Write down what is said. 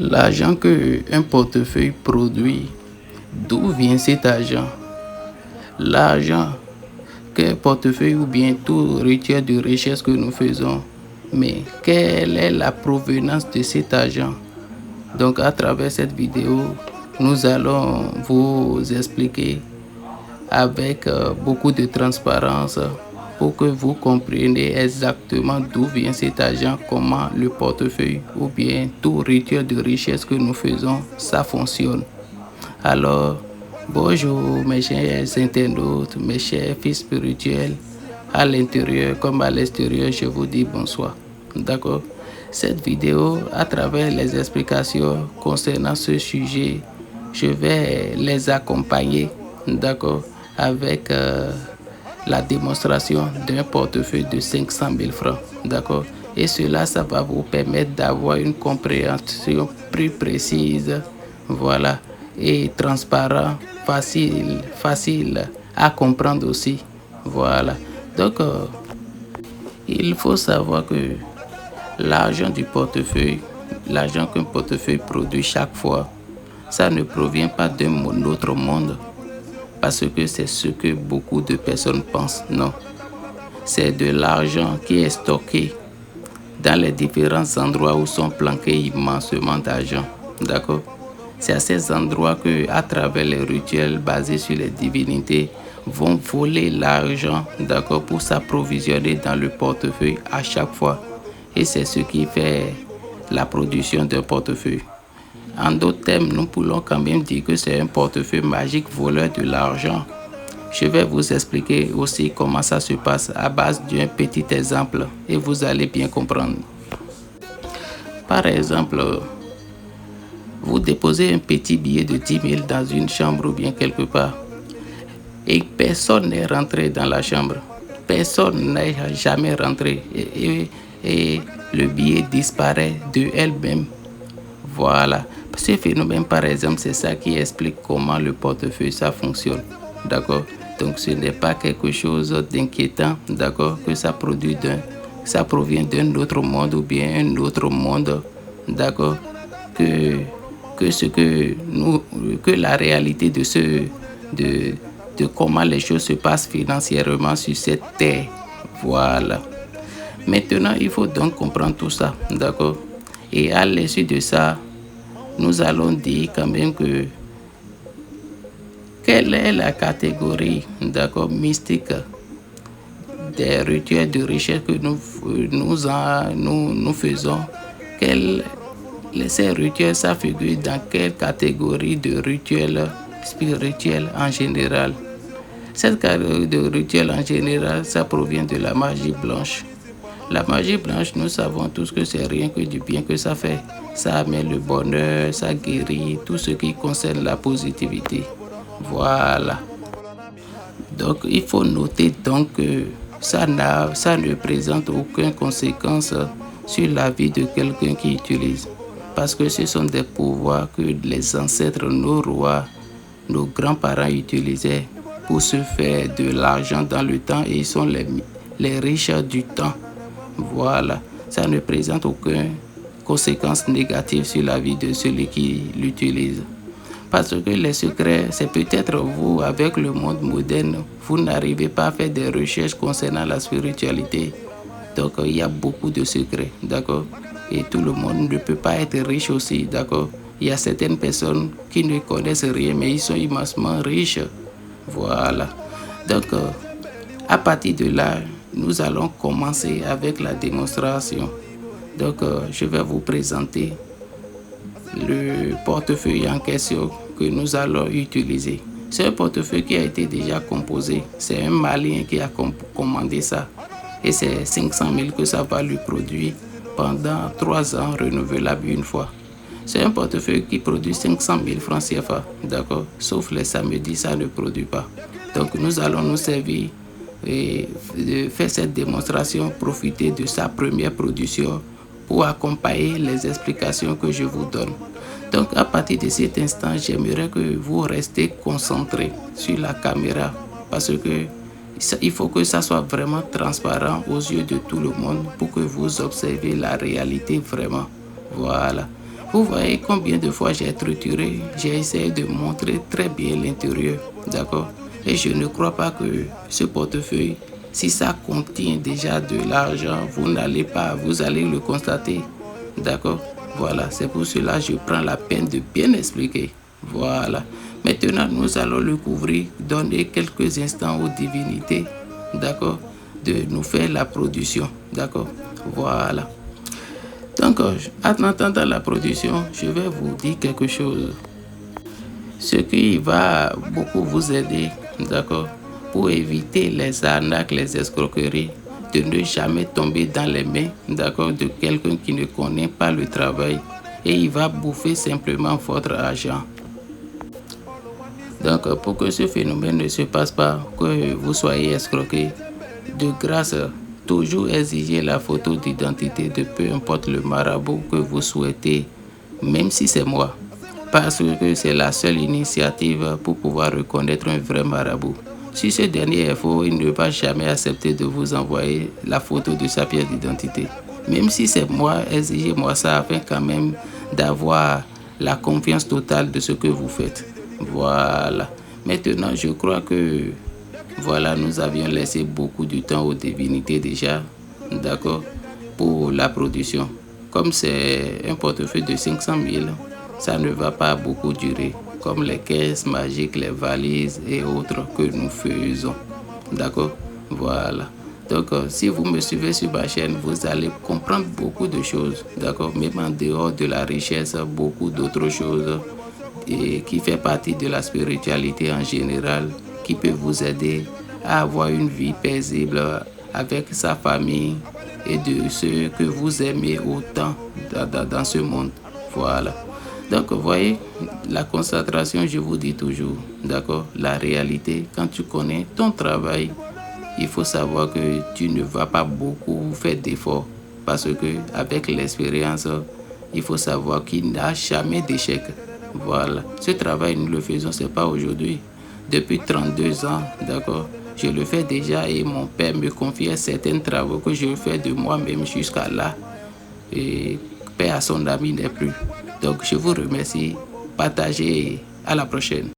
L'argent qu'un portefeuille produit, d'où vient cet argent? L'argent qu'un portefeuille ou bien tout rituel de richesse que nous faisons, mais quelle est la provenance de cet argent? Donc à travers cette vidéo, nous allons vous expliquer avec beaucoup de transparence pour que vous compreniez exactement d'où vient cet argent, comment le portefeuille ou bien tout rituel de richesse que nous faisons, ça fonctionne. Alors, bonjour mes chers internautes, mes chers fils spirituels, à l'intérieur comme à l'extérieur, je vous dis bonsoir. D'accord? Cette vidéo, à travers les explications concernant ce sujet, je vais les accompagner, d'accord, avec la démonstration d'un portefeuille de 500 000 francs, d'accord. Et cela, ça va vous permettre d'avoir une compréhension plus précise, voilà, et transparent, facile à comprendre aussi, voilà. Donc, il faut savoir que l'argent du portefeuille, l'argent qu'un portefeuille produit chaque fois, ça ne provient pas d'un autre monde, parce que c'est ce que beaucoup de personnes pensent. Non, c'est de l'argent qui est stocké dans les différents endroits où sont planqués immensément d'argent. D'accord? C'est à ces endroits que, à travers les rituels basés sur les divinités, vont voler l'argent, d'accord, pour s'approvisionner dans le portefeuille à chaque fois. Et c'est ce qui fait la production d'un portefeuille. En d'autres termes, nous pouvons quand même dire que c'est un portefeuille magique voleur de l'argent. Je vais vous expliquer aussi comment ça se passe à base d'un petit exemple et vous allez bien comprendre. Par exemple, vous déposez un petit billet de 10 000 dans une chambre ou bien quelque part et personne n'est rentré dans la chambre. Personne n'est jamais rentré et le billet disparaît de elle-même. Voilà. Ce phénomène, par exemple, c'est ça qui explique comment le portefeuille, ça fonctionne. D'accord? Donc, ce n'est pas quelque chose d'inquiétant, d'accord, que ça provient d'un autre monde ou bien un autre monde, d'accord, que la réalité de comment les choses se passent financièrement sur cette terre. Voilà. Maintenant, il faut donc comprendre tout ça, d'accord? Et à l'issue de ça, nous allons dire quand même que quelle est la catégorie, d'accord, mystique des rituels de richesse que nous faisons. Ces rituels, ça figure dans quelle catégorie de rituels spirituels en général? Cette catégorie de rituels en général, ça provient de la magie blanche. La magie blanche, nous savons tous que c'est rien que du bien que ça fait. Ça amène le bonheur, ça guérit, tout ce qui concerne la positivité. Voilà. Donc, il faut noter donc que ça ne présente aucune conséquence sur la vie de quelqu'un qui utilise. Parce que ce sont des pouvoirs que les ancêtres, nos rois, nos grands-parents utilisaient pour se faire de l'argent dans le temps et ils sont les riches du temps. Voilà, ça ne présente aucune conséquence négative sur la vie de celui qui l'utilise. Parce que les secrets, c'est peut-être vous, avec le monde moderne, vous n'arrivez pas à faire des recherches concernant la spiritualité. Donc, il y a beaucoup de secrets, d'accord? Et tout le monde ne peut pas être riche aussi, d'accord? Il y a certaines personnes qui ne connaissent rien, mais ils sont immensement riches. Voilà. Donc, à partir de là, nous allons commencer avec la démonstration. Donc, je vais vous présenter le portefeuille en question que nous allons utiliser. C'est un portefeuille qui a été déjà composé. C'est un Malien qui a commandé ça. Et c'est 500 000 que ça va lui produire pendant 3 ans, renouvelable une fois. C'est un portefeuille qui produit 500 000 francs CFA, d'accord? Sauf les samedis, ça ne produit pas. Donc, nous allons nous servir et faire cette démonstration, profiter de sa première production pour accompagner les explications que je vous donne. Donc, à partir de cet instant, j'aimerais que vous restez concentrés sur la caméra parce que il faut que ça soit vraiment transparent aux yeux de tout le monde pour que vous observiez la réalité vraiment. Voilà. Vous voyez combien de fois j'ai trituré, j'ai essayé de montrer très bien l'intérieur, d'accord? Et je ne crois pas que ce portefeuille, si ça contient déjà de l'argent, vous allez le constater, d'accord? Voilà, c'est pour cela que je prends la peine de bien expliquer. Voilà. Maintenant, nous allons le couvrir, donner quelques instants aux divinités, d'accord, de nous faire la production, d'accord? Voilà. Donc, en attendant la production, je vais vous dire quelque chose. Ce qui va beaucoup vous aider, d'accord, pour éviter les arnaques, les escroqueries, de ne jamais tomber dans les mains, d'accord, de quelqu'un qui ne connaît pas le travail et il va bouffer simplement votre argent. Donc, pour que ce phénomène ne se passe pas, que vous soyez escroqué, de grâce, toujours exiger la photo d'identité de peu importe le marabout que vous souhaitez, même si c'est moi, parce que c'est la seule initiative pour pouvoir reconnaître un vrai marabout. Si ce dernier est faux, il ne va jamais accepter de vous envoyer la photo de sa pièce d'identité. Même si c'est moi, exigez-moi ça afin quand même d'avoir la confiance totale de ce que vous faites. Voilà. Maintenant, je crois que voilà, nous avions laissé beaucoup de temps aux divinités déjà, d'accord, pour la production. Comme c'est un portefeuille de 500 000, ça ne va pas beaucoup durer, comme les caisses magiques, les valises et autres que nous faisons. D'accord? Voilà. Donc, si vous me suivez sur ma chaîne, vous allez comprendre beaucoup de choses, d'accord? Même en dehors de la richesse, beaucoup d'autres choses et qui fait partie de la spiritualité en général, qui peut vous aider à avoir une vie paisible avec sa famille et de ceux que vous aimez autant dans ce monde. Voilà. Donc, vous voyez, la concentration, je vous dis toujours, d'accord, la réalité, quand tu connais ton travail, il faut savoir que tu ne vas pas beaucoup faire d'efforts parce que avec l'expérience, il faut savoir qu'il n'y a jamais d'échec. Voilà. Ce travail, nous le faisons, ce n'est pas aujourd'hui. Depuis 32 ans, d'accord, je le fais déjà et mon père me confiait certains travaux que je fais de moi-même jusqu'à là. Et père à son ami n'est plus. Donc, je vous remercie. Partagez. À la prochaine.